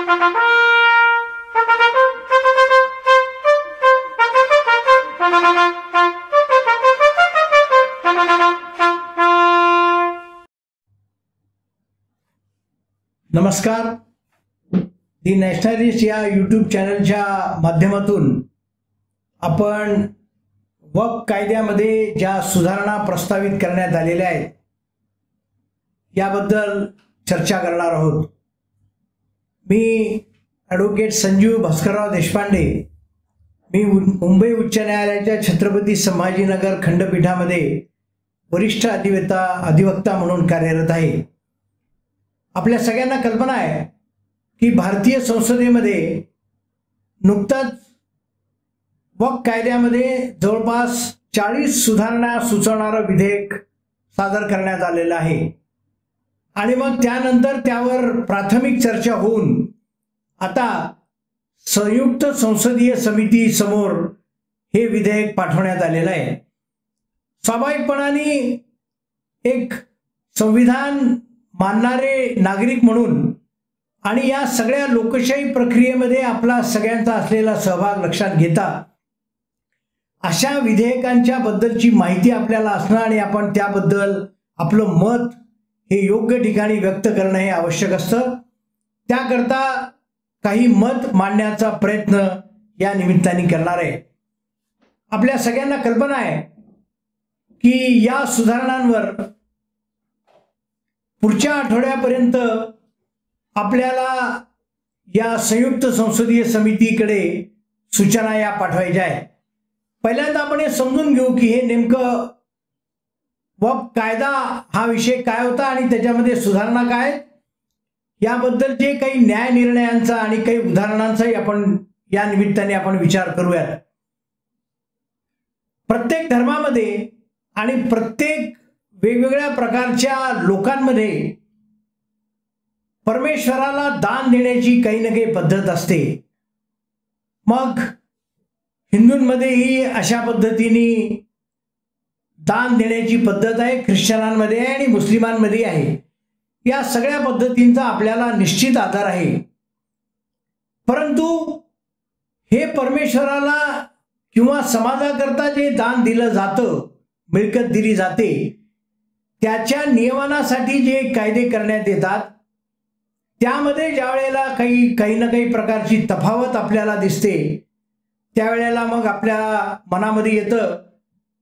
नमस्कार. दी नॅशनलिस्ट या यूट्यूब चॅनलच्या माध्यमातून आपण वक्फ कायद्यामध्ये ज्या सुधारणा प्रस्तावित करण्यात आलेल्या आहेत याबद्दल चर्चा करणार आहोत. मी ॲडव्होकेट संजीव भास्करराव देशपांडे. मी मुंबई उच्च न्यायालयाच्या छत्रपती संभाजीनगर खंडपीठामध्ये वरिष्ठ अधिवक्ता म्हणून कार्यरत आहे. आपल्या सगळ्यांना कल्पना आहे की भारतीय संसदेमध्ये नुकताच वक्फ कायद्यामध्ये जवळपास 40 सुधारणा सुचवणारं विधेयक सादर करण्यात आलेलं आहे आणि मग त्यानंतर त्यावर प्राथमिक चर्चा होऊन आता संयुक्त संसदीय समिती समोर हे विधेयक पाठवण्यात आलेलं आहे. स्वाभाविकपणाने एक संविधान मानणारे नागरिक म्हणून आणि या सगळ्या लोकशाही प्रक्रियेमध्ये आपला सगळ्यांचा असलेला सहभाग लक्षात घेता अशा विधेयकांच्या बद्दलची माहिती आपल्याला असणं आणि आपण त्याबद्दल आपलं मत हे योग्य ठिकाणी व्यक्त करणं हे आवश्यक असतं. त्याकरता काही मत मांडण्याचा प्रयत्न या निमित्ताने करणार आहे. आपल्या सगळ्यांना कल्पना आहे की या सुधारणांवर पुढच्या आठवड्यापर्यंत आपल्याला या संयुक्त संसदीय समितीकडे सूचना या पाठवायच्या आहेत. पहिल्यांदा आपण हे समजून घेऊ की हे नेमकं वक्फ कायदा हा विषय काय होता आणि त्याच्यामध्ये सुधारणा काय याबद्दलचे काही न्याय निर्णयांचा आणि काही उदाहरणांचाही आपण या निमित्ताने आपण विचार करूयात. प्रत्येक धर्मामध्ये आणि प्रत्येक वेगवेगळ्या प्रकारच्या लोकांमध्ये परमेश्वराला दान देण्याची काही ना काही पद्धत असते. मग हिंदूंमध्येही अशा पद्धतीने दान देण्याची पद्धत आहे, ख्रिश्चनांमध्ये आहे आणि मुस्लिमांमध्ये आहे. या सगळ्या पद्धतींचा आपल्याला निश्चित आधार आहे. परंतु हे परमेश्वराला किंवा समाजाकरता जे दान दिलं जातं, मिळकत दिली जाते, त्याच्या नियमनासाठी जे कायदे करण्यात येतात त्यामध्ये ज्या वेळेला काही ना काही प्रकारची तफावत आपल्याला दिसते त्यावेळेला मग आपल्या मनामध्ये येतं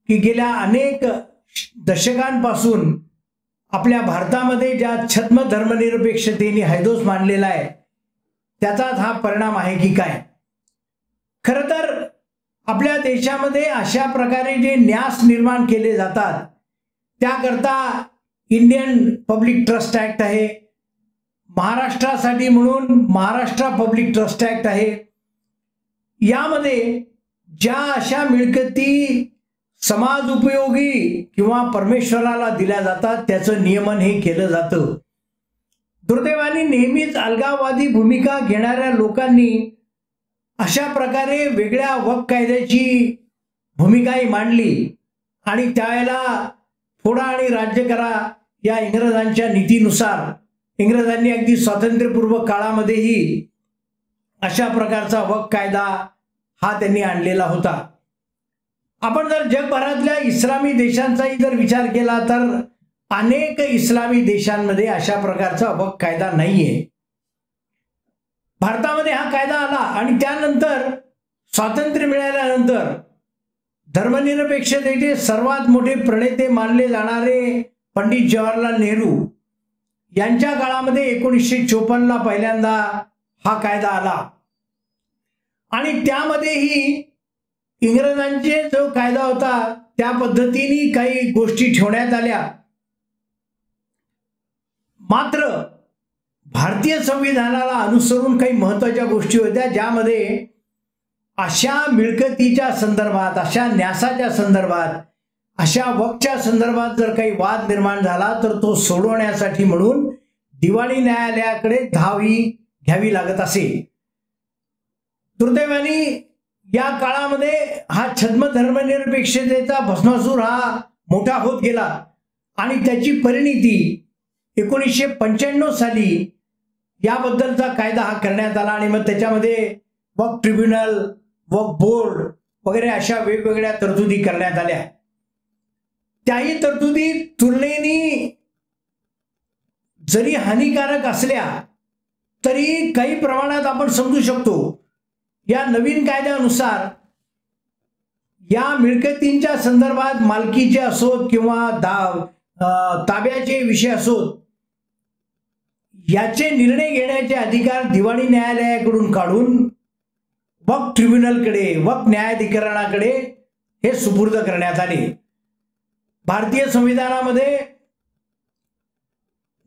की गेल्या अनेक दशकांपासून आपल्या भारतामध्ये ज्या छद्म धर्मनिरपेक्षतेने हैदोस मांडलेला आहे त्याचाच हा परिणाम आहे की काय. खरं तर आपल्या देशामध्ये अशा प्रकारे जे न्यास निर्माण केले जातात त्याकरता इंडियन पब्लिक ट्रस्ट ॲक्ट आहे, महाराष्ट्रासाठी म्हणून महाराष्ट्र पब्लिक ट्रस्ट ॲक्ट आहे. यामध्ये ज्या अशा मिळकती समाज उपयोगी किंवा परमेश्वराला दिल्या जातात त्याचं नियमन हे केलं जातं. दुर्दैवाने नेहमीच अलगाववादी भूमिका घेणाऱ्या लोकांनी अशा प्रकारे वेगळ्या वक्फ कायद्याची भूमिकाही मांडली आणि त्यावेळेला फोडा आणि राज्य करा या इंग्रजांच्या नीतीनुसार इंग्रजांनी अगदी स्वातंत्र्यपूर्व काळामध्येही अशा प्रकारचा वक्फ कायदा हा त्यांनी आणलेला होता. आपण जर जगभरातल्या इस्लामी देशांचाही जर विचार केला तर अनेक इस्लामी देशांमध्ये अशा प्रकारचा वक्फ कायदा नाहीये. भारतामध्ये हा कायदा आला आणि त्यानंतर स्वातंत्र्य मिळाल्यानंतर धर्मनिरपेक्षतेचे सर्वात मोठे प्रणेते मानले जाणारे पंडित जवाहरलाल नेहरू यांच्या काळामध्ये 1954ला पहिल्यांदा हा कायदा आला आणि त्यामध्येही इंग्रजांचे जो कायदा होता त्या पद्धतीने काही गोष्टी ठेवण्यात आल्या. मात्र भारतीय संविधानाला अनुसरून काही महत्त्वाच्या गोष्टी होत्या ज्यामध्ये अशा मिळकतीच्या संदर्भात, अशा न्यासाच्या संदर्भात, अशा वक्फच्या संदर्भात जर काही वाद निर्माण झाला तर तो सोडवण्यासाठी म्हणून दिवाणी न्यायालयाकडे धाव घ्यावी लागत असे. दुर्दैवाने या काळामध्ये हा छद्म धर्मनिरपेक्षतेचा भस्मासूर हा मोठा होत गेला आणि त्याची परिणिती 1995 साली याबद्दलचा कायदा हा करण्यात आला आणि मग त्याच्यामध्ये वक्फ ट्रिब्युनल, वक्फ बोर्ड वगैरे अशा वेगवेगळ्या तरतुदी करण्यात आल्या. त्याही तरतुदी तुलनेने जरी हानिकारक असल्या तरी काही प्रमाणात आपण समजू शकतो. या नवीन कायद्यानुसार या मिळकतींच्या संदर्भात मालकीचे असोत किंवा ताब्याचे विषय असोत, याचे निर्णय घेण्याचे अधिकार दिवाणी न्यायालयाकडून काढून वक्फ ट्रिब्युनलकडे, वक्फ न्यायाधिकरणाकडे हे सुपूर्द करण्यात आले. भारतीय संविधानामध्ये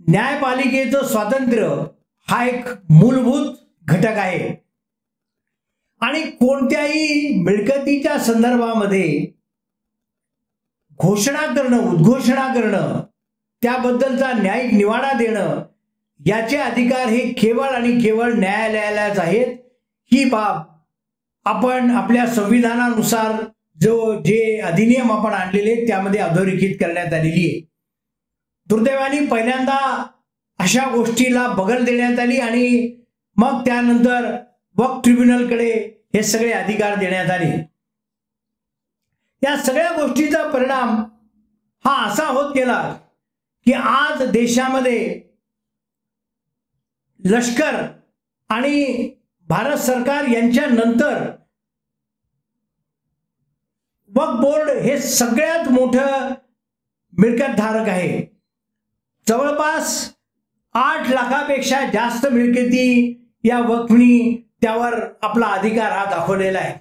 न्यायपालिकेचं स्वातंत्र्य हा एक मूलभूत घटक आहे आणि कोणत्याही मिळकतीच्या संदर्भामध्ये घोषणा करणं, उद्घोषणा करणं, त्याबद्दलचा न्यायिक निवाडा देणं याचे अधिकार हे केवळ आणि केवळ न्यायालयालाच आहेत. ही बाब आपण आपल्या संविधानानुसार जे अधिनियम आपण आणलेले त्यामध्ये अधोरेखित करण्यात आलेली आहे. दुर्दैवाने पहिल्यांदा अशा गोष्टीला बगल देण्यात आली आणि मग त्यानंतर वक्फ ट्रिब्युनलकडे हे सगळे अधिकार देण्यात आले. या सगळ्या गोष्टीचा परिणाम हा असा होत गेला की आज देशामध्ये लष्कर आणि भारत सरकार यांच्या नंतर वक्फ बोर्ड हे सगळ्यात मोठं मिळकतधारक आहे. जवळपास 8 लाखापेक्षा जास्त मिळकती या वक्फनी त्यावर आपला अधिकार हा दाखवलेला आहे.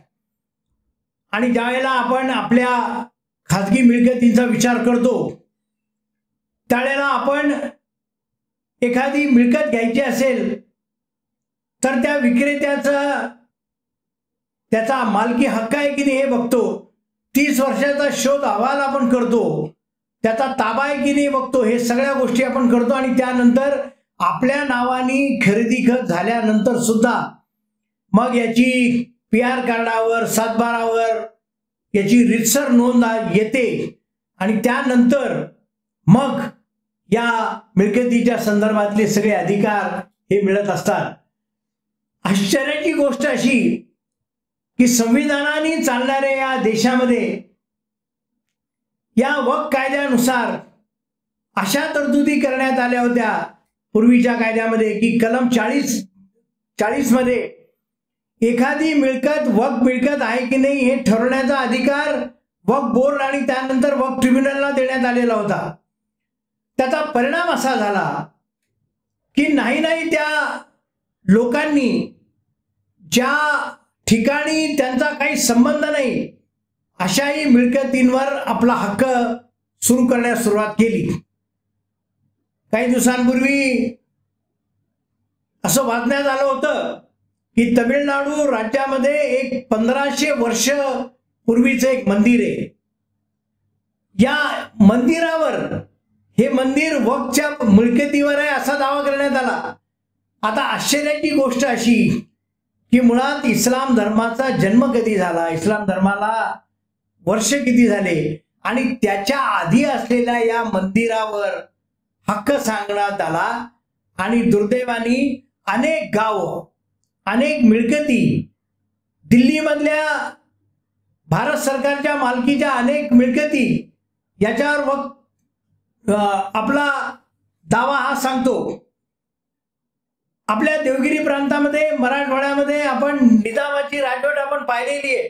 आणि ज्यावेळेला आपण आपल्या खाजगी मिळकतींचा विचार करतो त्यावेळेला आपण एखादी मिळकत घ्यायची असेल तर त्या विक्रेत्याचा त्याचा मालकी हक्क आहे की नाही हे बघतो. 30 वर्षाचा शोध अहवाल आपण करतो, त्याचा ताबा आहे की नाही बघतो. हे सगळ्या गोष्टी आपण करतो आणि त्यानंतर आपल्या नावाने खरेदी खत झाल्यानंतर सुद्धा मग याची PR कार्डावर, 7/12वर याची रीतसर नोंद येते आणि त्यानंतर मग या मिळकतीच्या संदर्भातले सगळे अधिकार हे मिळत असतात. आश्चर्याची गोष्ट अशी की संविधानाने चालणाऱ्या या देशामध्ये या वक्फ कायद्यानुसार अशा तरतुदी करण्यात आल्या होत्या पूर्वीच्या कायद्यामध्ये की कलम 40 मध्ये एखादी मिळकत वक्फ मिळकत आहे की नाही हे ठरवण्याचा अधिकार वक्फ बोर्ड आणि त्यानंतर वक्फ ट्रिब्युनलला देण्यात आलेला होता. त्याचा परिणाम असा झाला की नाही त्या लोकांनी ज्या ठिकाणी त्यांचा काही संबंध नाही अशाही मिळकतींवर आपला हक्क सुरू करण्यास सुरुवात केली. काही दिवसांपूर्वी असं वाचण्यात आलं होतं की तमिळनाडू राज्यामध्ये एक 1500 वर्ष पूर्वीचं एक मंदिर आहे. या मंदिरावर, हे मंदिर वक्फच्या मिळकतीवर आहे असा दावा करण्यात आला. आता आश्चर्याची गोष्ट अशी की मुळात इस्लाम धर्माचा जन्म कधी झाला, इस्लाम धर्माला वर्ष किती झाले आणि त्याच्या आधी असलेल्या या मंदिरावर हक्क सांगण्यात आला. आणि दुर्दैवाने अनेक गाव, अनेक मिळकती, दिल्लीमधल्या भारत सरकारच्या मालकीच्या अनेक मिळकती याच्यावर आपला दावा हा सांगतो. आपल्या देवगिरी प्रांतामध्ये, मराठवाड्यामध्ये आपण निजामाची राजवट आपण पाहिलेली आहे.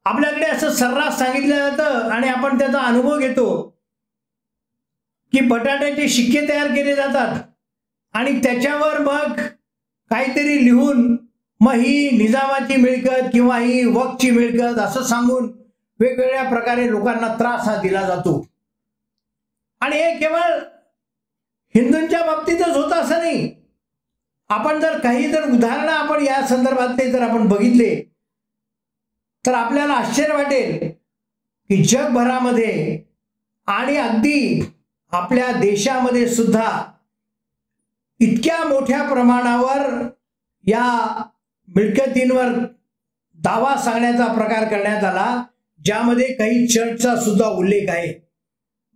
आपल्याकडे असं सर्रास सांगितलं जातं आणि आपण त्याचा अनुभव घेतो की बटाट्याचे शिक्के तयार केले जातात आणि त्याच्यावर मग काहीतरी लिहून मग ही निजामाची मिळकत किंवा ही वक्फची मिळकत असं सांगून वेगवेगळ्या प्रकारे लोकांना त्रास हा दिला जातो. आणि हे केवळ हिंदूंच्या बाबतीतच होतं असं नाही. आपण जर काही उदाहरणं आपण या संदर्भातले जर आपण बघितले तर आपल्याला आश्चर्य वाटेल की जगभरामध्ये आणि अगदी आपल्या देशामध्ये सुद्धा इतक्या मोठ्या प्रमाणावर या मिळकतींवर दावा सांगण्याचा प्रकार करण्यात आला ज्यामध्ये काही चर्चचा सुद्धा उल्लेख आहे.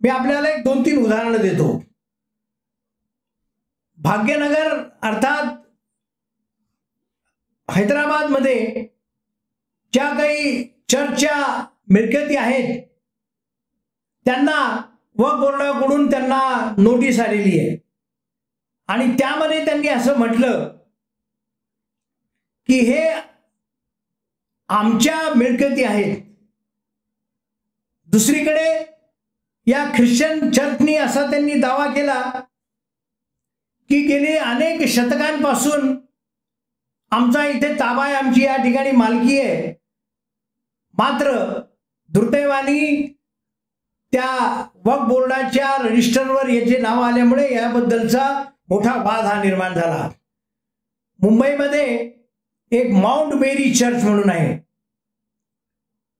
मी आपल्याला एक 2-3 उदाहरणं देतो. भाग्यनगर अर्थात हैदराबादमध्ये ज्या काही चर्चच्या मिळकती आहेत त्यांना वक्फ बोर्डाकडून त्यांना नोटीस आलेली आहे आणि त्यामध्ये त्यांनी असं म्हटलं की हे आमच्या मिळकती आहेत. दुसरीकडे या ख्रिश्चन चर्चनी असा त्यांनी दावा केला की गेली अनेक शतकांपासून आमचा इथे ताबा आहे, आमची या ठिकाणी मालकी आहे. मात्र दुर्दैवाने त्या वक्फ बोर्डाच्या रजिस्टरवर याचे नाव आल्यामुळे याबद्दलचा मोठा वाद हा निर्माण झाला. मुंबईमध्ये एक माउंट मेरी चर्च म्हणून आहे,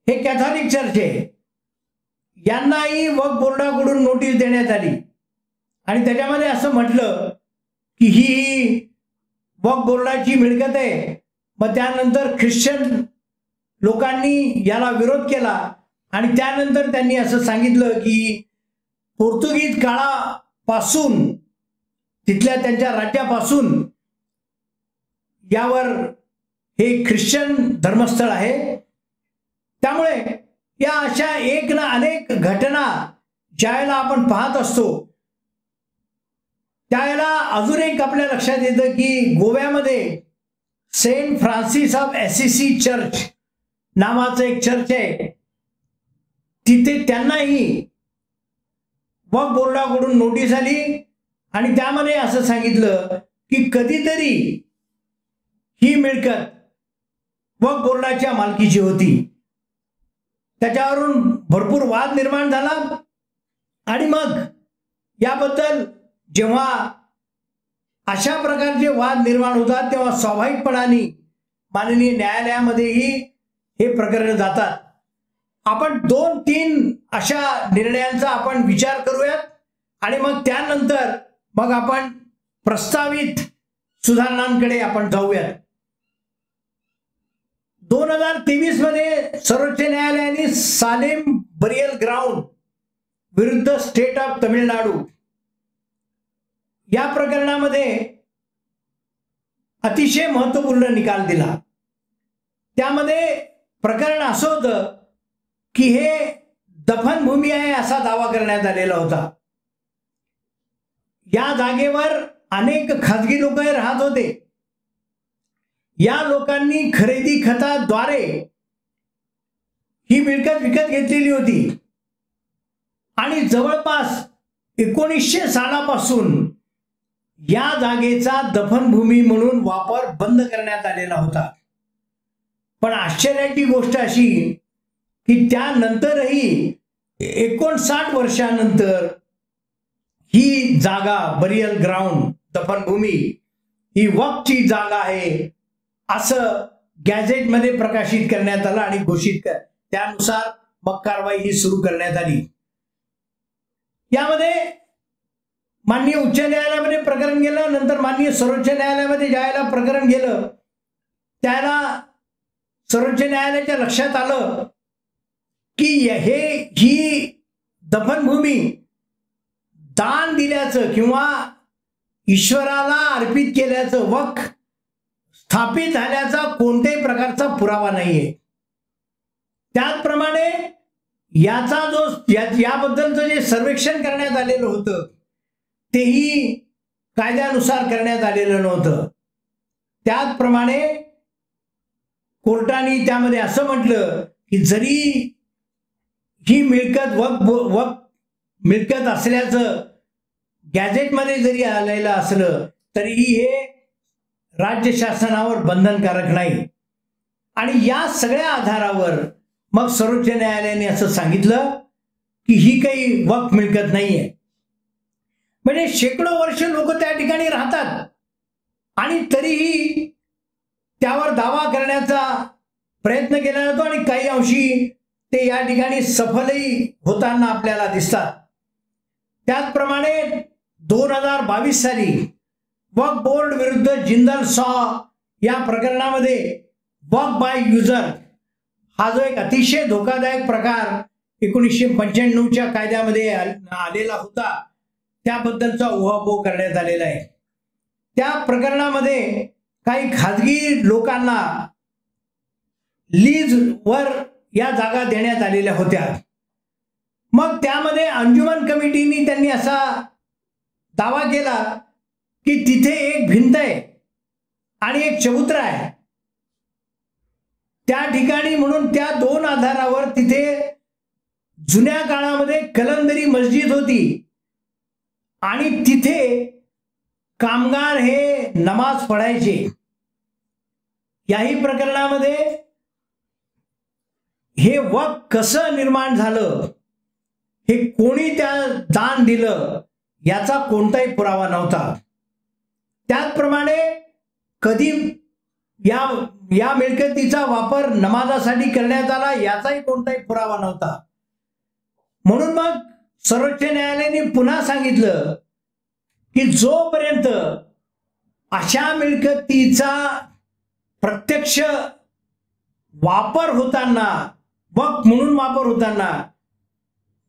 हे कॅथॉलिक चर्च आहे. यांनाही वक्फ बोर्डाकडून नोटीस देण्यात आली आणि त्याच्यामध्ये असं म्हटलं की ही वक्फ बोर्डाची मिळकत आहे. मग त्यानंतर ख्रिश्चन लोकांनी याला विरोध केला आणि त्यानंतर त्यांनी असं सांगितलं की पोर्तुगीज काळापासून तिथल्या त्यांच्या राज्यापासून यावर हे ख्रिश्चन धर्मस्थळ आहे. त्यामुळे या अशा एक ना अनेक घटना ज्यावेळेला आपण पाहत असतो त्यावेळेला अजून एक आपल्या लक्षात येतं की गोव्यामध्ये saint Francis of Assisi church नावाचं एक चर्च आहे. तिथे त्यांनाही वक्फ बोर्डाकडून नोटीस आली आणि त्यामध्ये असं सांगितलं की कधीतरी ही मिळकत वक्फ बोर्डाच्या मालकीची होती. त्याच्यावरून भरपूर वाद निर्माण झाला आणि मग याबद्दल जेव्हा अशा प्रकारचे वाद निर्माण होतात तेव्हा स्वाभाविकपणाने माननीय न्यायालयामध्येही हे प्रकरण जातात. आपण 2-3 अशा निर्णयांचा आपण विचार करूयात आणि मग त्यानंतर मग आपण प्रस्तावित सुधारणांकडे आपण जाऊयात. 2023 मध्ये सर्वोच्च न्यायालयाने सालेम बरियल ग्राउंड विरुद्ध स्टेट ऑफ तमिळनाडू या प्रकरणामध्ये अतिशय महत्त्वपूर्ण निकाल दिला. त्यामध्ये प्रकरण असं होतं की हे दफनभूमी आहे असा दावा करण्यात आलेला होता. या जागेवर अनेक खाजगी लोक राहत होते. या लोकांनी खरेदी खताद्वारे ही मिळकत विकत घेतलेली होती आणि जवळपास 1900 सालापासून या जागेचा दफनभूमी म्हणून वापर बंद करण्यात आलेला होता. पण आश्चर्याची गोष्ट अशी की त्यानंतरही 59 वर्षानंतर ही जागा बरियल ग्राउंड दफनभूमी ही वक्फची जागा आहे असं गॅझेटमध्ये प्रकाशित करण्यात आलं आणि घोषित त्यानुसार मग कारवाई ही सुरू करण्यात आली. यामध्ये माननीय उच्च न्यायालयामध्ये प्रकरण गेलं, नंतर माननीय सर्वोच्च न्यायालयामध्ये ज्यावेळेला प्रकरण गेलं त्याला सर्वोच्च न्यायालयाच्या लक्षात आलं की ही दफनभूमी दान दिल्याचं किंवा ईश्वराला अर्पित केल्याचं वक्फ स्थापित झाल्याचा कोणत्याही प्रकारचा पुरावा नाहीये. त्याचप्रमाणे याचा जो याबद्दलचं जे सर्वेक्षण करण्यात आलेलं होतं तेही कायद्यानुसार करण्यात आलेलं नव्हतं. त्याचप्रमाणे कोर्टाने त्यामध्ये असं म्हटलं की जरी ही मिळकत वक्फ मिळकत असल्याचं गॅझेटमध्ये जरी आलेलं असलं तरीही हे राज्य शासनावर बंधनकारक नाही. आणि या सगळ्या आधारावर मग सर्वोच्च न्यायालयाने असं सांगितलं की ही काही वक्फ मिळकत नाहीये. म्हणजे शेकडो वर्ष लोक त्या ठिकाणी राहतात आणि तरीही त्यावर दावा करण्याचा प्रयत्न केला जातो आणि काही अंशी ते या ठिकाणी सफलही होताना आपल्याला दिसतात. त्याचप्रमाणे 2022 साली वक्फ बोर्ड विरुद्ध जिंदल सॉ या प्रकरणामध्ये वक्फ बाय युजर हा जो एक अतिशय धोकादायक प्रकार 1995च्या कायद्यामध्ये आलेला होता त्याबद्दलचा उहापोह करण्यात आलेला आहे. त्या प्रकरणामध्ये काही खाजगी लोकांना लीज वर या जागा देण्यात आलेल्या होत्या। मग त्यामध्ये अंजुमन कमिटीने त्यांनी असा दावा केला की तिथे एक भिंत आहे आणि एक चबुतरा आहे, त्या ठिकाणी म्हणून त्या दोन आधारावर तिथे जुन्या काळामध्ये कलंदरी मस्जिद होती आणि तिथे कामगार हे नमाज पढायचे। याही प्रकरणामध्ये हे वक्फ कसं निर्माण झालं, हे कोणी त्या दान दिलं याचा कोणताही पुरावा नव्हता। त्याचप्रमाणे कधी या मिळकतीचा वापर नमाजासाठी करण्यात आला याचाही कोणताही पुरावा नव्हता। म्हणून मग सर्वोच्च न्यायालयाने पुन्हा सांगितलं की जोपर्यंत अशा मिळकतीचा प्रत्यक्ष वापर होताना, वक्फ म्हणून वापर होताना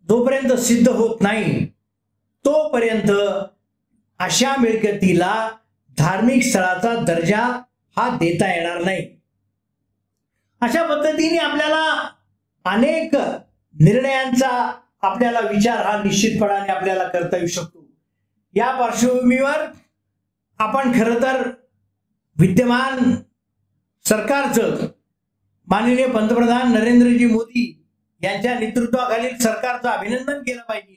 जोपर्यंत सिद्ध होत नाही तोपर्यंत अशा मिळकतीला धार्मिक स्थळाचा दर्जा हा देता येणार नाही। अशा पद्धतीने आपल्याला अनेक निर्णयांचा आपल्याला विचार हा निश्चितपणाने आपल्याला करता येऊ शकतो। या पार्श्वभूमीवर आपण खरं तर विद्यमान सरकारचं, माननीय पंतप्रधान नरेंद्रजी मोदी यांच्या नेतृत्वाखालील सरकारचं अभिनंदन केलं पाहिजे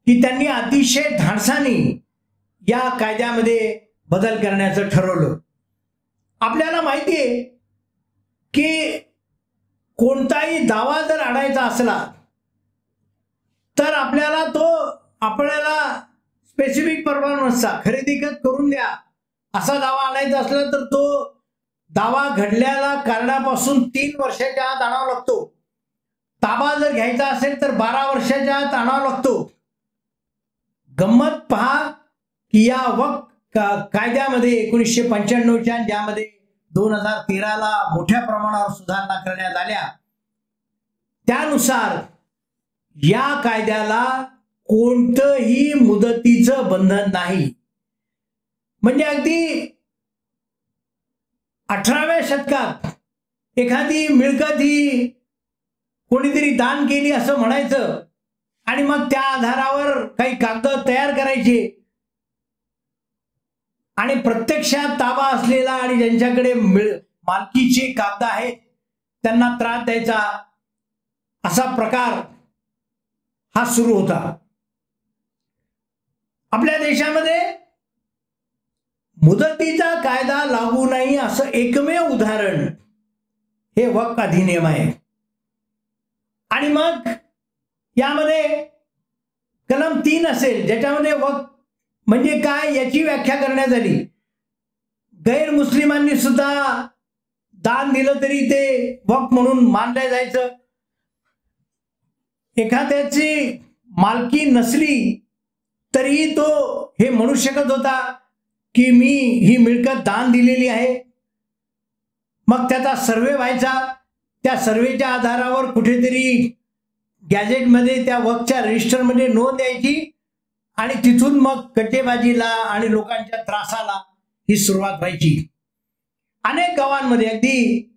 की त्यांनी अतिशय धाडसाने या कायद्यामध्ये बदल करण्याचं ठरवलं। आपल्याला माहिती आहे की कोणताही दावा जर आणायचा असला तर आपल्याला स्पेसिफिक परवानगीचा खरेदी करून द्या असा दावा आणायचा असला तर तो दावा घडल्याला कारणापासून 3 वर्षाच्या आत आणावा लागतो। ताबा जर घ्यायचा असेल तर 12 वर्षाच्या आत आणावा लागतो। गंमत पहा की या वक्फ कायद्यामध्ये 1995च्या ज्यामध्ये 2013ला मोठ्या प्रमाणावर सुधारणा करण्यात आल्या, त्यानुसार या कायद्याला कोणतंही मुदतीचं बंधन नाही। म्हणजे अगदी 18व्या शतकात एखादी मिळकत ही कोणीतरी दान केली असं म्हणायचं आणि मग त्या आधारावर काही कागद तयार करायचे आणि प्रत्यक्षात ताबा असलेला आणि ज्यांच्याकडे मालकीचे कागद आहेत त्यांना त्रास द्यायचा, असा प्रकार हा सुरू होता। आपल्या देशामध्ये मुदतीचा कायदा लागू नाही असं एकमेव उदाहरण हे वक्फ अधिनियम आहे। आणि मग यामध्ये कलम 3 असेल ज्याच्यामध्ये वक्फ म्हणजे काय याची व्याख्या करण्यात आली। गैर मुस्लिमांनी सुद्धा दान दिलं तरी ते वक्फ म्हणून मानलं जायचं। एखाद्याची मालकी नसली तरीही तो हे म्हणू शकत होता की मी ही मिळकत दान दिलेली आहे। मग त्याचा सर्वे व्हायचा, त्या सर्वेच्या आधारावर कुठेतरी गॅजेटमध्ये त्या वक्फच्या रजिस्टरमध्ये नोंद यायची आणि तिथून मग कटेबाजीला आणि लोकांच्या त्रासाला ही सुरुवात व्हायची। अनेक गावांमध्ये अगदी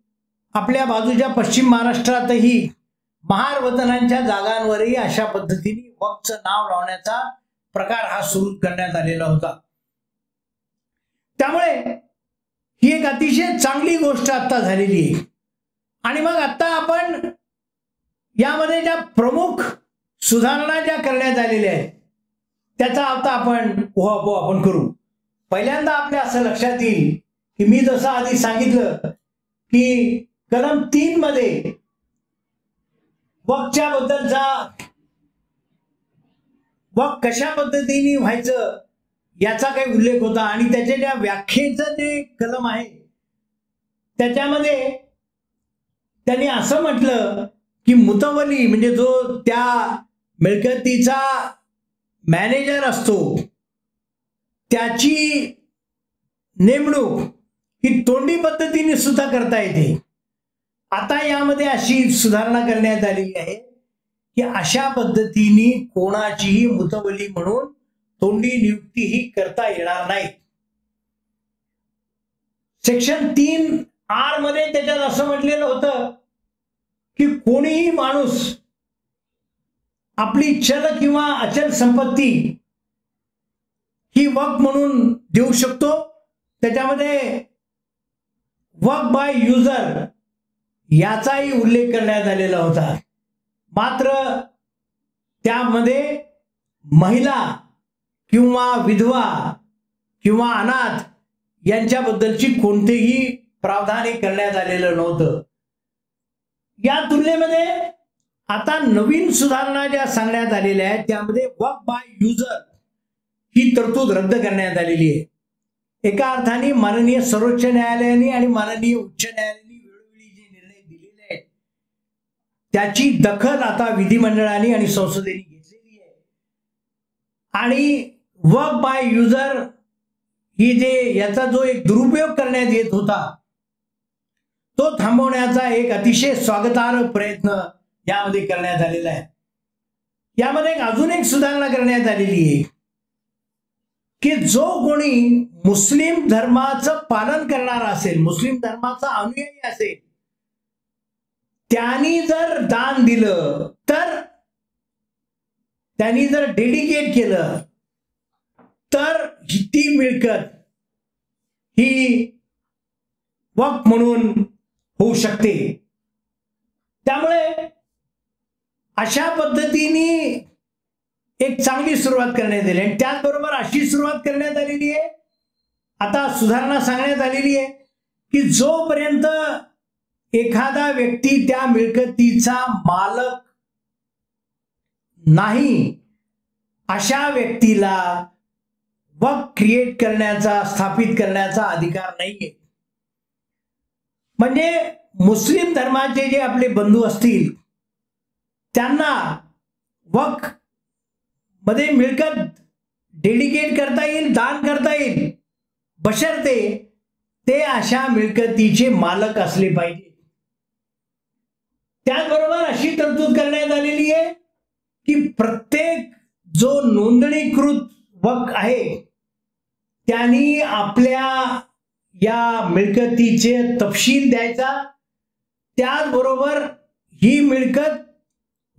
आपल्या बाजूच्या पश्चिम महाराष्ट्रातही महार वतनांच्या जागांवरही अशा पद्धतीने वक्फचं नाव लावण्याचा प्रकार हा सुरू करण्यात आलेला होता। त्यामुळे ही एक अतिशय चांगली गोष्ट आता झालेली आहे। आणि मग आता आपण यामध्ये ज्या प्रमुख सुधारणा ज्या करण्यात आलेल्या आहेत त्याचा आता आपण उहापोह आपण करू। पहिल्यांदा आपल्या असं लक्षात येईल की मी जसं आधी सांगितलं की कलम 3 मध्ये वक्फच्या बद्दलचा वक्फ कशा पद्धतीने व्हायचं याचा काही उल्लेख होता आणि त्याच्या ज्या व्याख्येचं जे कलम आहे त्याच्यामध्ये त्यांनी असं म्हटलं की मुतवली म्हणजे जो त्या मिळकतीचा मॅनेजर असतो त्याची नेमणूक ही तोंडी पद्धतीने सुद्धा करता येते। आता यामध्ये अशी सुधारणा करण्यात आलेली आहे की अशा पद्धतीने कोणाचीही मुतवली म्हणून तोंडी नियुक्ती ही करता येणार नाही। सेक्शन 3R मध्ये त्याच्यात असं म्हटलेलं होतं की कोणीही माणूस आपली चल किंवा अचल संपत्ती ही वक्फ म्हणून देऊ शकतो. त्याच्यामध्ये वक्फ बाय युजर याचाही उल्लेख करण्यात आलेला होता. मात्र त्यामध्ये महिला किंवा विधवा किंवा अनाथ यांच्याबद्दलची कोणतेही प्रावधान करण्यात आलेलं नव्हतं. या तुलनेमध्ये आता नवीन सुधारणा ज्या सांगण्यात आलेल्या आहेत त्यामध्ये वक्फ बाय युजर ही तरतूद रद्द करण्यात आलेली आहे. एका अर्थाने माननीय सर्वोच्च न्यायालयाने आणि माननीय उच्च न्यायालयाने वेळोवेळी जे निर्णय दिलेले आहेत त्याची दखल आता विधिमंडळाने आणि संसदेने घेतलेली आहे. आणि वक्फ बाय युजर ही जे याचा जो एक दुरुपयोग करण्यात येत होता तो थांबवण्याचा एक अतिशय स्वागतार्ह प्रयत्न यामध्ये करण्यात आलेला आहे. यामध्ये अजून एक सुधारणा करण्यात आलेली आहे की जो कोणी मुस्लिम धर्माचं पालन करणारा असेल, मुस्लिम धर्माचा अनुयायी असेल, त्यांनी जर दान दिलं तर त्यांनी जर डेडिकेट केलं तर ती मिळकत ही वक्फ म्हणून होऊ शकते. त्यामुळे अशा पद्धतीने एक चांगली सुरुवात करण्यात आली आणि त्याचबरोबर अशी सुरुवात करण्यात आलेली आहे, आता सुधारणा सांगण्यात आलेली आहे की जोपर्यंत एखादा व्यक्ती त्या मिळकतीचा मालक नाही अशा व्यक्तीला वक्फ क्रिएट करण्याचा, स्थापित करण्याचा अधिकार नाहीये. म्हणजे मुस्लिम धर्माचे जे आपले बंधू असतील त्यांना वक्फ मध्ये मिळकत डेडिकेट करता येईल, दान करता येईल, बशर्ते ते अशा मिळकतीचे मालक असले पाहिजे. त्याचबरोबर अशी तरतूद करण्यात आलेली आहे की प्रत्येक जो नोंदणीकृत वक्फ आहे त्यांनी आपल्या या मिळकतीचे तपशील द्यायचा. त्याचबरोबर ही मिळकत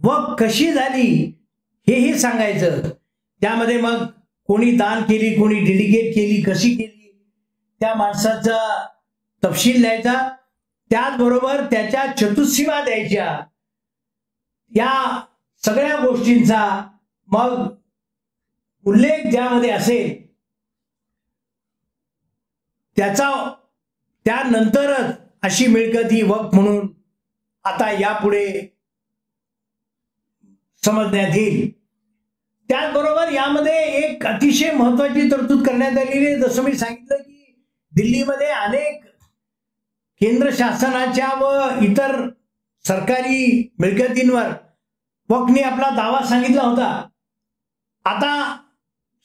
वक्फ कशी झाली हेही सांगायचं. त्यामध्ये मग कोणी दान केली, कोणी डेडिकेट केली, कशी केली त्या माणसाचा तपशील द्यायचा. त्याचबरोबर त्याच्या चतुष्सीमा द्यायच्या. या सगळ्या गोष्टींचा मग उल्लेख ज्यामध्ये असेल त्यानंतरच अशी मिळकत ही वक्फ म्हणून आता यापुढे समजण्यात येईल. त्याचबरोबर यामध्ये एक अतिशय महत्वाची तरतूद करण्यात आलेली आहे. जसं मी सांगितलं की दिल्लीमध्ये अनेक केंद्र शासनाच्या व इतर सरकारी मिळकतींवर वक्फने आपला दावा सांगितला होता. आता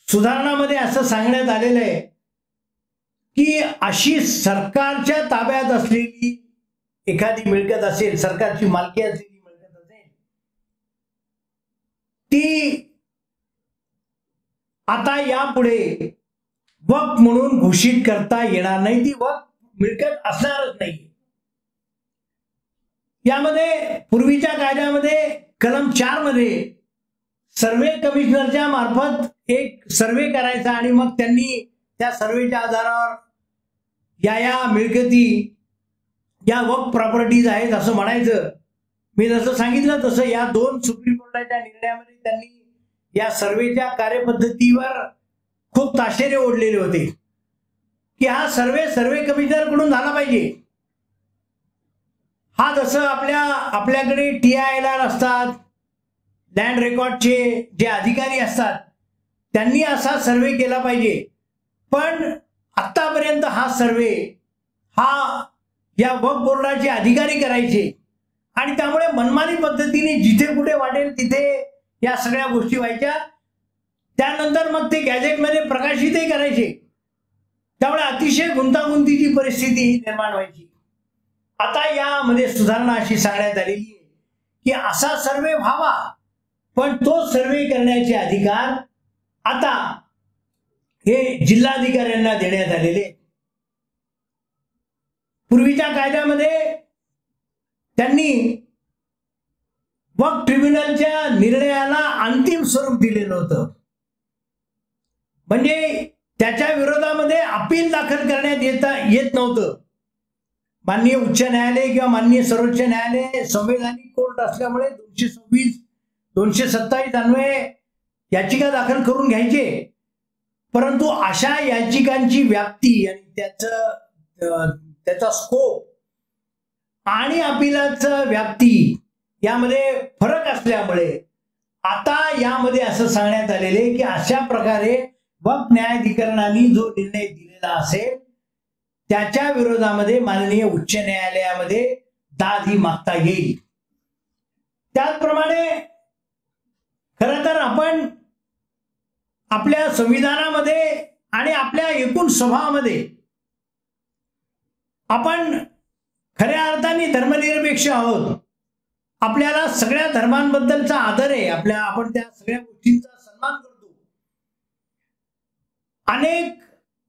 सुधारणामध्ये असं सांगण्यात आलेलं आहे की अशी सरकारच्या ताब्यात असलेली एखादी मिळकत असेल, सरकारची मालकी असलेली मिळकत असेल, ती आता यापुढे वक्फ म्हणून घोषित करता येणार नाही. ती वक्फ मिळकत असणारच नाही. यामध्ये पूर्वीच्या कायद्यामध्ये कलम 4 मध्ये सर्वे कमिशनरच्या मार्फत एक सर्वे करायचा आणि मग त्यांनी त्या सर्वेच्या आधारावर या मिळकती या वक्फ प्रॉपर्टीज आहेत असं म्हणायचं. मी जसं सांगितलं तसं या 2 सुप्रीम कोर्टाच्या निर्णयामध्ये त्यांनी या सर्वेच्या कार्यपद्धतीवर खूप ताशेरे ओढलेले होते की हा सर्वे कमिशनरकडून झाला पाहिजे. हा जसं आपल्याकडे TILR असतात, लँड रेकॉर्डचे जे अधिकारी असतात त्यांनी असा सर्वे केला पाहिजे. पण आतापर्यंत हा सर्वे हा या वक्फ बोर्डाचे अधिकारी करायचे आणि त्यामुळे मनमानी पद्धतीने जिथे कुठे वाटेल तिथे या सगळ्या गोष्टी व्हायच्या. त्यानंतर मग ते गॅझेटमध्ये प्रकाशितही करायचे. त्यामुळे अतिशय गुंतागुंतीची परिस्थिती निर्माण व्हायची. आता यामध्ये सुधारणा अशी सांगण्यात आलेली आहे की असा सर्वे व्हावा, पण तो सर्वे करण्याचे अधिकार आता हे जिल्हाधिकाऱ्यांना देण्यात आलेले. पूर्वीच्या कायद्यामध्ये त्यांनी वक्फ ट्रिब्युनलच्या निर्णयाला अंतिम स्वरूप दिलेलं होतं, म्हणजे त्याच्या विरोधामध्ये अपील दाखल करण्यात येत नव्हतं. माननीय उच्च न्यायालय किंवा माननीय सर्वोच्च न्यायालय संवैधानिक कोर्ट असल्यामुळे 226, 227 अन्वये याचिका दाखल करून घ्यायचे. परंतु अशा याचिकांची व्याप्ती आणि त्याचा स्कोप आणि अपिलाचं व्याप्ती यामध्ये फरक असल्यामुळे आता यामध्ये असं सांगण्यात आलेले की अशा प्रकारे वक्फ न्यायाधिकरणाने जो निर्णय दिलेला असेल त्याच्या विरोधामध्ये माननीय उच्च न्यायालयामध्ये दाद ही मागता येईल. त्याचप्रमाणे खरं तर आपण आपल्या संविधानामध्ये आणि आपल्या एकूण सभामध्ये आपण खऱ्या अर्थाने धर्मनिरपेक्ष आहोत. आपल्याला सगळ्या धर्मांबद्दलचा आदर आहे, आपण त्या सगळ्या गोष्टींचा सन्मान करतो. अनेक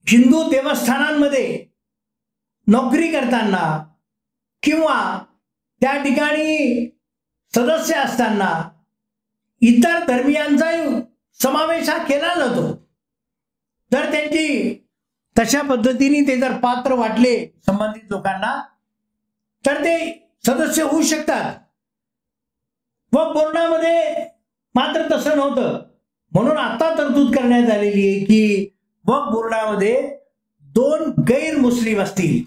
हिंदू देवस्थानांमध्ये नोकरी करताना किंवा त्या ठिकाणी सदस्य असताना इतर धर्मियांचाही समावेश हा केला जातो. जर त्यांची तशा पद्धतीने ते जर पात्र वाटले संबंधित लोकांना तर ते सदस्य होऊ शकतात. वक्फ बोर्डामध्ये मात्र तसं नव्हतं, म्हणून आता तरतूद करण्यात आलेली आहे की वक्फ बोर्डामध्ये 2 गैर मुस्लिम असतील.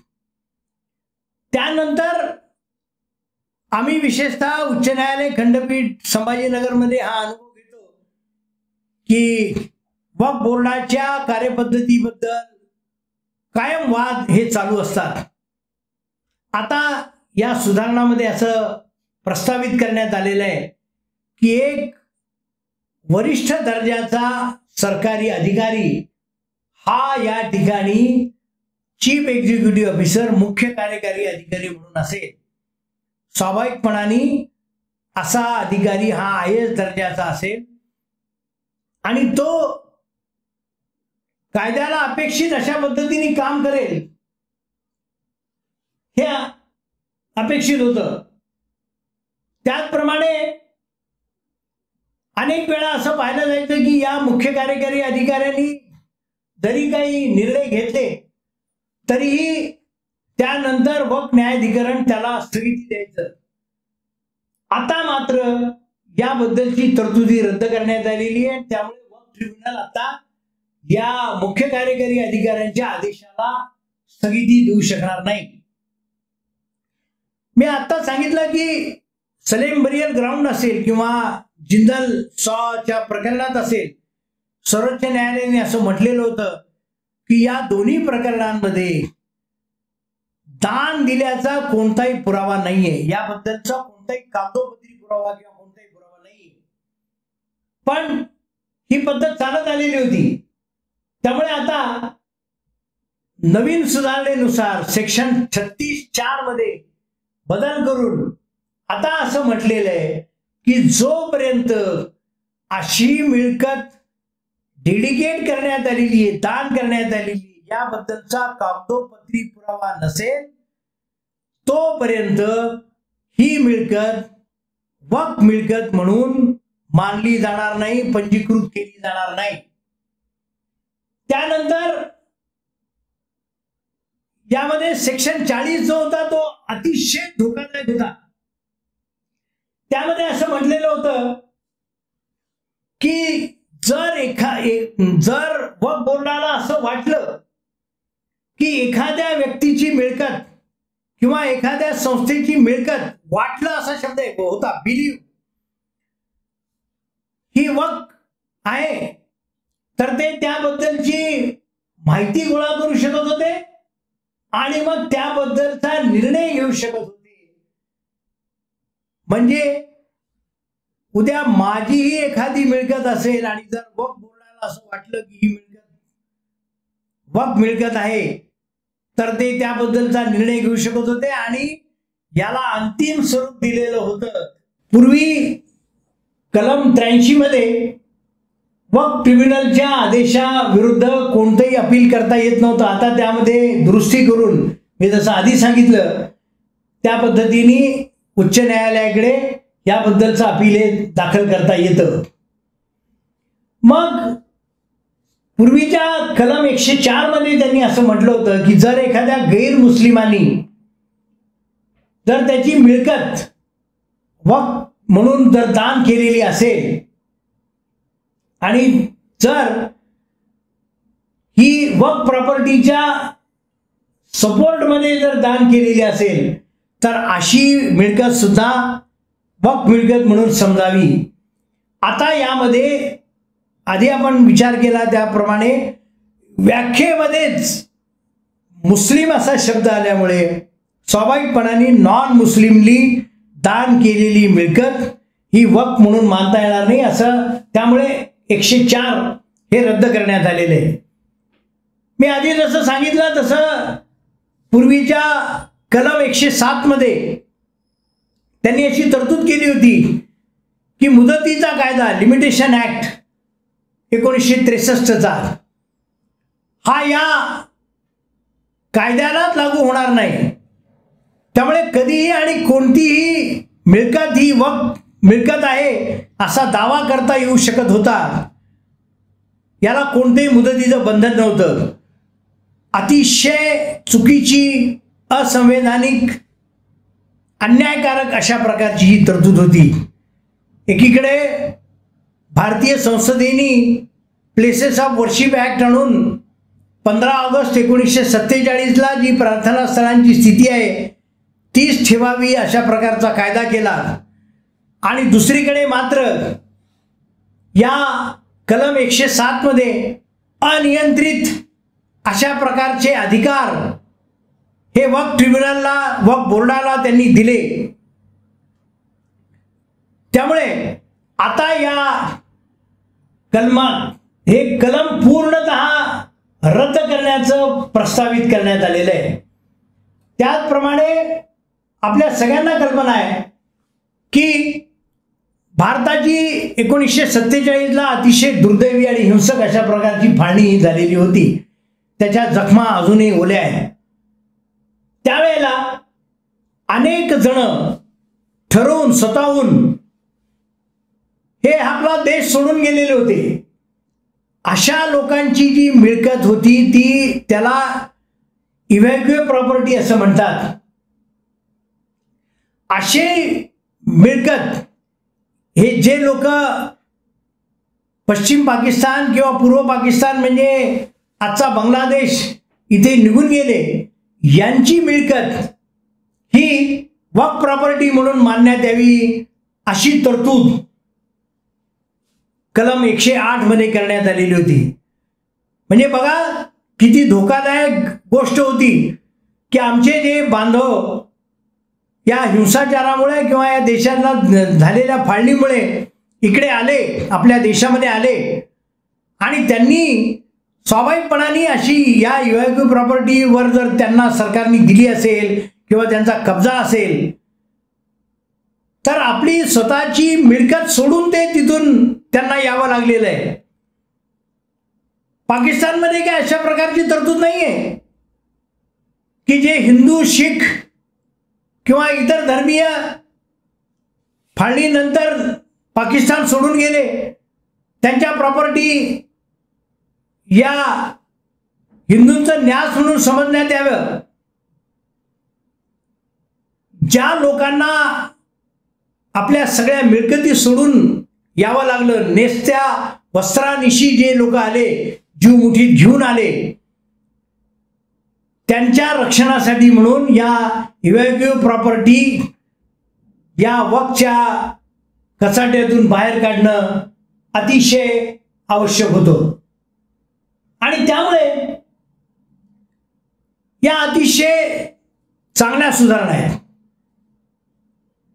त्यानंतर आम्ही विशेषतः उच्च न्यायालय खंडपीठ संभाजीनगरमध्ये हा अनुभव घेतो की वक्फ बोर्डाच्या कार्यपद्धतीबद्दल कायम वाद हे चालू असतात. आता या सुधारणामध्ये असं प्रस्तावित करण्यात आलेलं आहे की एक वरिष्ठ दर्जाचा सरकारी अधिकारी हा या ठिकाणी चीफ एक्झिक्युटिव्ह ऑफिसर, मुख्य कार्यकारी अधिकारी म्हणून असेल. स्वाभाविकपणाने असा अधिकारी हा IAS दर्जाचा असेल आणि तो कायद्याला अपेक्षित अशा पद्धतीने काम करेल हे अपेक्षित होतं. त्याचप्रमाणे अनेक वेळा असं पाहिलं जायचं की या मुख्य कार्यकारी अधिकाऱ्यांनी जरी काही निर्णय घेतले तरीही त्यानंतर वक्फ न्यायाधिकरण त्याला स्थगिती द्यायचं. आता मात्र याबद्दलची तरतुदी रद्द करण्यात आलेली आहे. त्यामुळे वक्फ ट्रिब्युनल आता या मुख्य कार्यकारी अधिकाऱ्यांच्या आदेशाला स्थगिती देऊ शकणार नाही. मी आता सांगितलं की सलेम बरियल ग्राउंड असेल किंवा जिंदल सॉच्या प्रकरणात असेल, सर्वोच्च न्यायालयाने असं म्हटलेलं होतं की या दोन्ही प्रकरणांमध्ये दान दिल्याचा कोणताही पुरावा नाहीये, याबद्दलचा कोणताही कागदोपत्री पुरावा किंवा कोणताही पुरावा नाहीये. पण ही पद्धत चालत आलेली होती. त्यामुळे आता नवीन सुधारणेनुसार सेक्शन 36(4) मध्ये बदल करून आता असं म्हटलेलं आहे की जोपर्यंत अशी मिळकत डेडिकेट करण्यात आलेली आहे, दान करण्यात आलेली याबद्दलचा कागदोपत्री पुरावा नसेल तोपर्यंत ही मिळकत वक्फ मिळकत म्हणून मानली जाणार नाही, पंजीकृत केली जाणार नाही. त्यानंतर यामध्ये सेक्शन 40 जो होता तो अतिशय धोकादायक होता. त्यामध्ये असं म्हटलेलं होतं की जर वक्फ बोर्डाला असं वाटलं की एखाद्या व्यक्तीची मिळकत किंवा एखाद्या संस्थेची मिळकत, वाटलं असा शब्द होता, बिलीव, ही वक्फ आहे, तर ते त्याबद्दलची माहिती गोळा करू शकत होते आणि मग त्याबद्दलचा निर्णय घेऊ शकत होते. म्हणजे उद्या माझीही एखादी मिळकत असेल आणि जर वक्फ बोर्डाला असं वाटलं की ही मिळकत वक्फ मिळकत आहे तर ते त्याबद्दलचा निर्णय घेऊ शकत होते आणि याला अंतिम स्वरूप दिलेलं होतं. पूर्वी कलम 83 मध्ये वक्फ ट्रिब्युनलच्या आदेशाविरुद्ध कोणतेही अपील करता येत नव्हतं. आता त्यामध्ये दुरुस्ती करून हे जसं आधी सांगितलं त्या पद्धतीने उच्च न्यायालयाकडे याबद्दलचं अपील दाखल करता येतं. मग पूर्वीच्या कलम 104 मध्ये त्यांनी असं म्हटलं होतं की जर एखाद्या गैरमुस्लिमांनी जर त्याची मिळकत वक्फ म्हणून जर दान केलेली असेल आणि जर ही वक्फ प्रॉपर्टीच्या सपोर्टमध्ये जर दान केलेली असेल तर अशी मिळकत सुद्धा वक्फ मिळकत म्हणून समजावी. आता यामध्ये आधी आपण विचार केला त्याप्रमाणे व्याख्येमध्येच मुस्लिम असा शब्द आल्यामुळे स्वाभाविकपणाने नॉन मुस्लिमली दान केलेली मिळकत ही वक्फ म्हणून मानता येणार नाही, असं त्यामुळे 104 हे रद्द करण्यात आलेले आहे. मी आधी जसं सांगितलं तसं पूर्वीच्या कलम 107 मध्ये त्यांनी अशी तरतूद केली होती की मुदतीचा कायदा लिमिटेशन ऍक्ट 1963 हा या कायद्यालाच लागू होणार नाही. त्यामुळे कधीही आणि कोणतीही मिळकत ही वक्फ मिळकत आहे असा दावा करता येऊ शकत होता. याला कोणतेही मुदतीचं बंधन नव्हतं. अतिशय चुकीची, असंवैधानिक, अन्यायकारक अशा प्रकारची ही तरतूद होती. एकीकडे भारतीय संसदेने प्लेसेस ऑफ वर्शिप ऍक्ट आणून 15 ऑगस्ट 1947 जी प्रार्थना स्थळांची स्थिती आहे तीच ठेवावी अशा प्रकारचा कायदा केला आणि दुसरीकडे मात्र या कलम 107 मध्ये अनियंत्रित अशा प्रकारचे अधिकार हे वक्फ ट्रिब्युनलला, वक्फ बोर्डाला त्यांनी दिले. त्यामुळे आता या कलमात हे कलम पूर्णतः रद्द करण्याचं प्रस्तावित करण्यात आलेलं आहे. त्याचप्रमाणे आपल्या सगळ्यांना कल्पना आहे की भारताची 1947 अतिशय दुर्दैवी आणि हिंसक अशा प्रकारची फाळणी झालेली होती. त्याच्या जखमा अजूनही ओल्या आहेत. त्यावेळेला अनेक जण ठरवून स्वतःहून हे आपला देश सोडून गेलेले होते. अशा लोकांची जी मिळकत होती ती त्याला इव्हॅक्युए प्रॉपर्टी असं म्हणतात. असे मिळकत हे जे लोक पश्चिम पाकिस्तान किंवा पूर्व पाकिस्तान म्हणजे आजचा बांगलादेश इथे निघून गेले यांची मिळकत ही वक्फ प्रॉपर्टी म्हणून मानण्यात यावी अशी तरतूद कलम 108 मध्ये करण्यात आलेली होती. म्हणजे बघा किती धोकादायक गोष्ट होती की आमचे जे बांधव या हिंसाचारामुळे किंवा या देशाला झालेल्या फाळणीमुळे इकडे आले, आपल्या देशामध्ये आले आणि त्यांनी स्वाभाविकपणाने अशी या इव्हॅक्यू प्रॉपर्टीवर जर त्यांना सरकारने दिली असेल किंवा त्यांचा कब्जा असेल तर आपली स्वतःची मिळकत सोडून ते तिथून त्यांना यावं लागलेलं आहे. पाकिस्तानमध्ये काय अशा प्रकारची तरतूद नाहीये की जे हिंदू, शीख किंवा इतर धर्मीय फाळणीनंतर पाकिस्तान सोडून गेले त्यांच्या प्रॉपर्टी या हिंदूंचं न्यास म्हणून समजण्यात यावं. ज्या लोकांना आपल्या सगळ्या मिळकती सोडून यावं लागलं, नेस्त्या वस्त्रानिशी जे लोक आले, जीव मुठीत घेऊन आले, त्यांच्या रक्षणासाठी म्हणून या इव्हॅक्यू प्रॉपर्टी या वक्फच्या कचाट्यातून बाहेर काढणं अतिशय आवश्यक होतं. आणि त्यामुळे या अतिशय चांगल्या सुधारणा आहेत.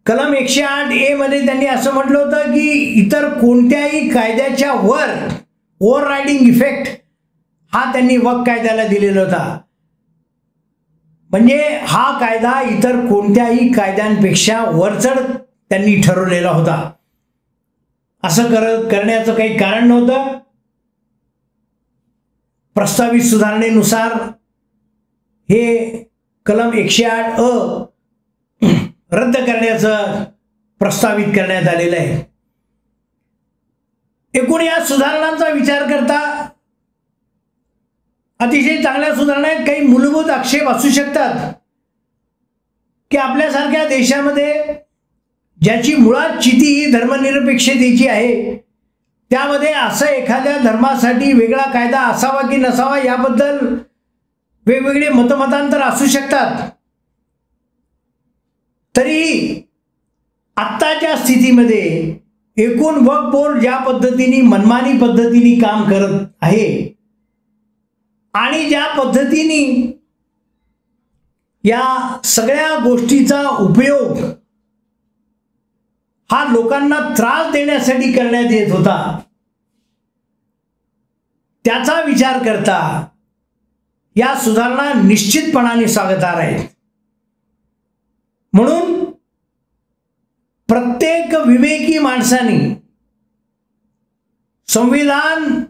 कलम 108A मध्ये त्यांनी असं म्हटलं होतं की इतर कोणत्याही कायद्याच्या वर ओव्हर रायडिंग इफेक्ट हा त्यांनी वक्फ कायद्याला दिलेला होता. म्हणजे हा कायदा इतर कोणत्याही कायद्यांपेक्षा वरचढ त्यांनी ठरवलेला होता. असं करण्याचं काही कारण नव्हतं. प्रस्तावित सुधारणेनुसार हे कलम 108 रद्द करण्याचं प्रस्तावित करण्यात आलेलं आहे. एकूण या सुधारणांचा विचार करता अतिशय चांगल्या सुधारणा आहेत. काही मूलभूत आक्षेप असू शकतात की आपल्यासारख्या देशामध्ये ज्याची मुळात चिती ही धर्मनिरपेक्षतेची आहे, त्यामध्ये असं एखाद्या धर्मासाठी वेगळा कायदा असावा की नसावा याबद्दल वेगवेगळे मतमतांतर असू शकतात. तरी आत्ताच्या स्थितीमध्ये एकूण वक्फ बोर्ड ज्या पद्धतीने मनमानी पद्धतीने काम करत आहे आणि ज्या पद्धतीने या सगळ्या गोष्टीचा उपयोग हा लोकांना त्रास देण्यासाठी करण्यात येत होता, त्याचा विचार करता या सुधारणा निश्चितपणाने स्वागतार्ह आहेत. म्हणून प्रत्येक विवेकी माणसाने, संविधान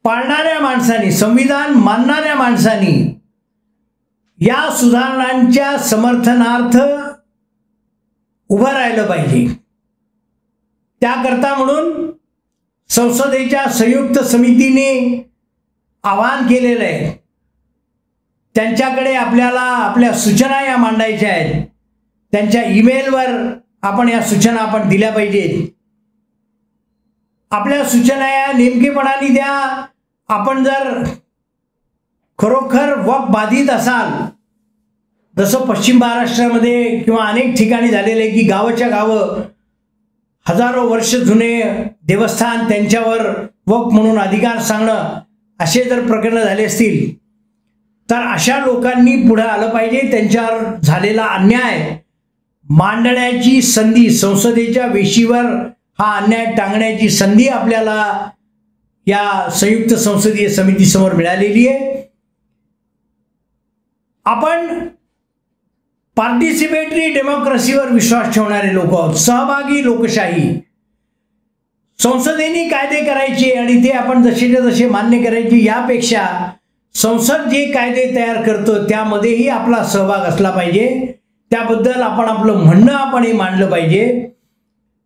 पाळणाऱ्या माणसांनी, संविधान मानणाऱ्या माणसांनी या सुधारणांच्या समर्थनार्थ उभं राहिलं पाहिजे. त्याकरता म्हणून संसदेच्या संयुक्त समितीने आवाहन केलेलं आहे. त्यांच्याकडे आपल्याला आपल्या सूचना या मांडायच्या आहेत. त्यांच्या ईमेलवर आपण या सूचना आपण दिल्या पाहिजेत. आपल्या सूचना या नेमकेपणाने द्या. आपण जर खरोखर वक्फ बाधित असाल, जसं पश्चिम महाराष्ट्रामध्ये किंवा अनेक ठिकाणी झालेलं आहे की गावाच्या गावं हजारो वर्ष जुने देवस्थान त्यांच्यावर वक्फ म्हणून अधिकार सांगणं असे जर प्रकरण झाले असतील, तर अशा लोकांनी पुढे आलं पाहिजे. त्यांच्यावर झालेला अन्याय मांडण्याची संधी, संसदेच्या वेशीवर हा अन्याय टांगण्याची संधी आपल्याला या संयुक्त संसदीय समितीसमोर मिळालेली आहे. आपण पार्टिसिपेटरी डेमोक्रेसीवर विश्वास ठेवणारे लोक आहोत. सहभागी लोकशाही. संसदेने कायदे करायचे आणि ते आपण जसेच्या तसे मान्य करायचे, यापेक्षा संसद जे कायदे तयार करतो त्यामध्येही आपला सहभाग असला पाहिजे. त्याबद्दल आपण आपलं म्हणणं आपण हे मांडलं पाहिजे.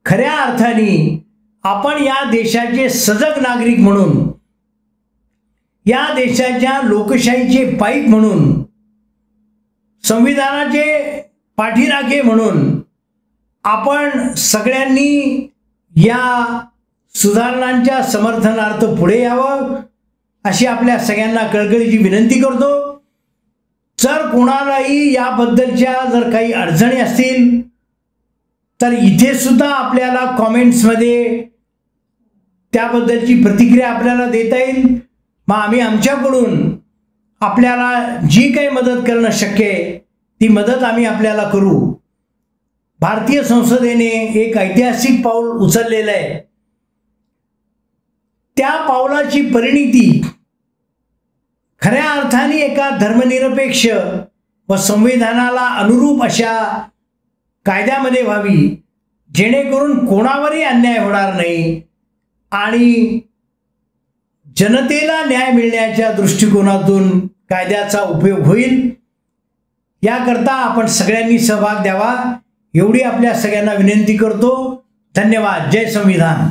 खऱ्या अर्थाने आपण या देशाचे सजग नागरिक म्हणून, या देशाच्या लोकशाहीचे पाईक म्हणून, संविधानाचे पाठीराखे म्हणून आपण सगळ्यांनी या सुधारणांच्या समर्थनार्थ पुढे यावं अशी आपल्या सगळ्यांना कळकळीची विनंती करतो. जर कोणालाही याबद्दलच्या जर काही अडचणी असतील तर इथे सुद्धा आपल्याला कॉमेंट्समध्ये त्याबद्दलची प्रतिक्रिया आपल्याला देता येईल. मग आम्ही आमच्याकडून आपल्याला जी काही मदत करणं शक्य आहे ती मदत आम्ही आपल्याला करू. भारतीय संसदेने एक ऐतिहासिक पाऊल उचललेलं आहे. त्या पावलाची परिणिती खऱ्या अर्थाने एका धर्मनिरपेक्ष व संविधानाला अनुरूप अशा कायद्यामध्ये व्हावी, जेणेकरून कोणावरही अन्याय होणार नाही आणि जनतेला न्याय मिळण्याच्या दृष्टिकोनातून कायद्याचा उपयोग होईल. याकरता आपण सगळ्यांनी सहभाग द्यावा एवढी आपल्या सगळ्यांना विनंती करतो. धन्यवाद. जय संविधान.